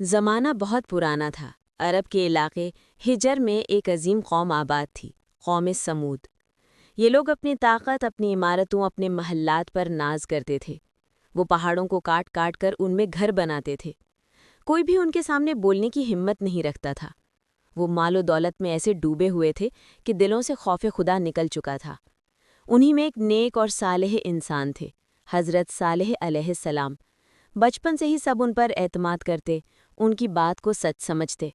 زمانہ بہت پرانا تھا۔ عرب کے علاقے حجر میں ایک عظیم قوم آباد تھی، قوم سمود۔ یہ لوگ اپنی طاقت، اپنی عمارتوں، اپنے محلات پر ناز کرتے تھے۔ وہ پہاڑوں کو کاٹ کاٹ کر ان میں گھر بناتے تھے۔ کوئی بھی ان کے سامنے بولنے کی ہمت نہیں رکھتا تھا۔ وہ مال و دولت میں ایسے ڈوبے ہوئے تھے کہ دلوں سے خوف خدا نکل چکا تھا۔ انہی میں ایک نیک اور صالح انسان تھے، حضرت صالح علیہ السلام۔ بچپن سے ہی سب ان پر اعتماد کرتے، ان کی بات کو سچ سمجھتے،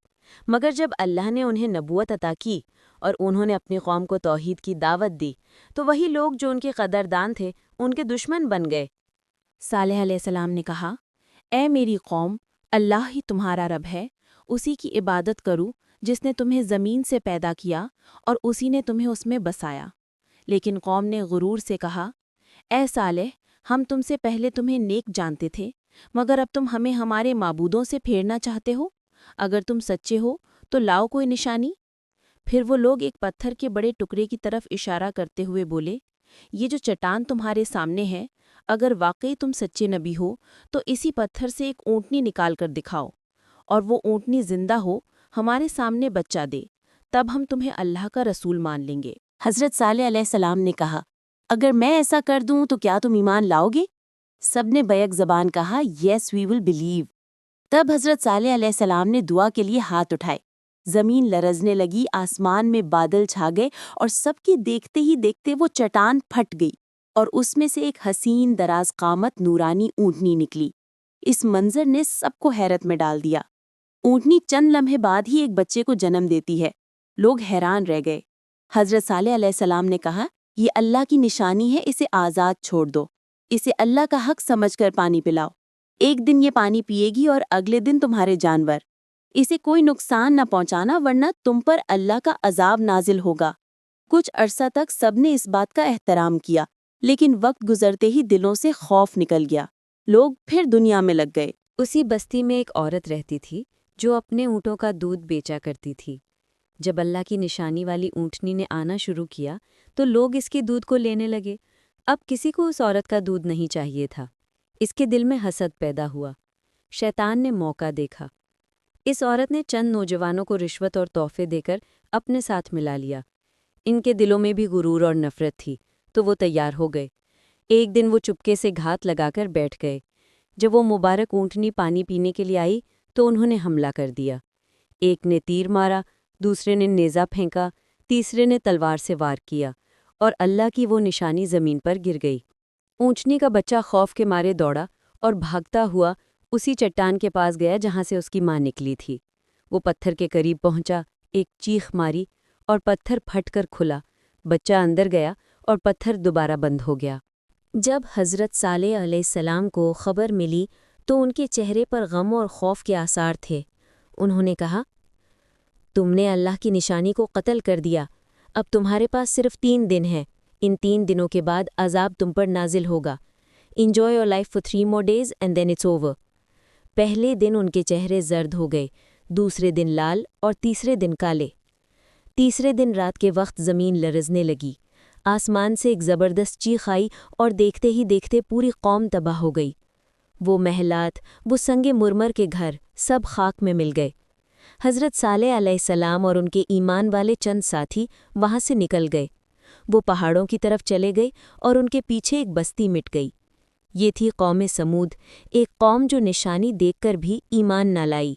مگر جب اللہ نے انہیں نبوت عطا کی اور انہوں نے اپنی قوم کو توحید کی دعوت دی تو وہی لوگ جو ان کے قدردان تھے ان کے دشمن بن گئے۔ صالح علیہ السلام نے کہا، اے میری قوم، اللہ ہی تمہارا رب ہے، اسی کی عبادت کرو جس نے تمہیں زمین سے پیدا کیا اور اسی نے تمہیں اس میں بسایا۔ لیکن قوم نے غرور سے کہا، اے صالح، ہم تم سے پہلے تمہیں نیک جانتے تھے، مگر اب تم ہمیں ہمارے معبودوں سے پھیرنا چاہتے ہو؟ اگر تم سچے ہو تو لاؤ کوئی نشانی۔ پھر وہ لوگ ایک پتھر کے بڑے ٹکڑے کی طرف اشارہ کرتے ہوئے بولے، یہ جو چٹان تمہارے سامنے ہے، اگر واقعی تم سچے نبی ہو تو اسی پتھر سے ایک اونٹنی نکال کر دکھاؤ، اور وہ اونٹنی زندہ ہو ہمارے سامنے بچہ دے، تب ہم تمہیں اللہ کا رسول مان لیں گے۔ حضرت صالح علیہ السلام نے کہا، اگر میں ایسا کر دوں تو کیا تم ایمان لاؤ گے؟ سب نے بیک زبان کہا، یس وی ول بلیو۔ تب حضرت صالح علیہ السلام نے دعا کے لیے ہاتھ اٹھائے، زمین لرزنے لگی، آسمان میں بادل چھا گئے اور سب کی دیکھتے ہی دیکھتے وہ چٹان پھٹ گئی اور اس میں سے ایک حسین دراز قامت نورانی اونٹنی نکلی۔ اس منظر نے سب کو حیرت میں ڈال دیا۔ اونٹنی چند لمحے بعد ہی ایک بچے کو جنم دیتی ہے۔ لوگ حیران رہ گئے۔ حضرت صالح علیہ السلام نے کہا، یہ اللہ کی نشانی ہے، اسے آزاد چھوڑ دو، اسے اللہ کا حق سمجھ کر پانی پلاؤ۔ ایک دن یہ پانی پیے گی اور اگلے دن تمہارے جانور۔ اسے کوئی نقصان نہ پہنچانا ورنہ تم پر اللہ کا عذاب نازل ہوگا۔ کچھ عرصہ تک سب نے اس بات کا احترام کیا، لیکن وقت گزرتے ہی دلوں سے خوف نکل گیا۔ لوگ پھر دنیا میں لگ گئے۔ اسی بستی میں ایک عورت رہتی تھی جو اپنے اونٹوں کا دودھ بیچا کرتی تھی۔ جب اللہ کی نشانی والی اونٹنی نے آنا شروع کیا تو لوگ اس کے دودھ کو لینے لگے۔ اب کسی کو اس عورت کا دودھ نہیں چاہیے تھا۔ اس کے دل میں حسد پیدا ہوا۔ شیطان نے موقع دیکھا۔ اس عورت نے چند نوجوانوں کو رشوت اور تحفے دے کر اپنے ساتھ ملا لیا۔ ان کے دلوں میں بھی غرور اور نفرت تھی تو وہ تیار ہو گئے۔ ایک دن وہ چپکے سے گھات لگا کر بیٹھ گئے۔ جب وہ مبارک اونٹنی پانی پینے کے لیے آئی تو انہوں نے حملہ کر دیا۔ ایک نے تیر مارا، دوسرے نے نیزہ پھینکا، تیسرے نے تلوار سے وار کیا، اور اللہ کی وہ نشانی زمین پر گر گئی۔ اونٹنی کا بچہ خوف کے مارے دوڑا اور بھاگتا ہوا اسی چٹان کے پاس گیا جہاں سے اس کی ماں نکلی تھی۔ وہ پتھر کے قریب پہنچا، ایک چیخ ماری اور پتھر پھٹ کر کھلا۔ بچہ اندر گیا اور پتھر دوبارہ بند ہو گیا۔ جب حضرت صالح علیہ السلام کو خبر ملی تو ان کے چہرے پر غم اور خوف کے آثار تھے۔ انہوں نے کہا، تم نے اللہ کی نشانی کو قتل کر دیا۔ اب تمہارے پاس صرف 3 دن ہیں۔ ان 3 دنوں کے بعد عذاب تم پر نازل ہوگا۔ Enjoy your life for 3 more days and then it's over۔ پہلے دن ان کے چہرے زرد ہو گئے، دوسرے دن لال اور تیسرے دن کالے۔ تیسرے دن رات کے وقت زمین لرزنے لگی، آسمان سے ایک زبردست چیخ آئی اور دیکھتے ہی دیکھتے پوری قوم تباہ ہو گئی۔ وہ محلات، وہ سنگ مرمر کے گھر سب خاک میں مل گئے۔ حضرت صالح علیہ السلام اور ان کے ایمان والے چند ساتھی وہاں سے نکل گئے۔ وہ پہاڑوں کی طرف چلے گئے اور ان کے پیچھے ایک بستی مٹ گئی۔ یہ تھی قوم سمود، ایک قوم جو نشانی دیکھ کر بھی ایمان نہ لائی۔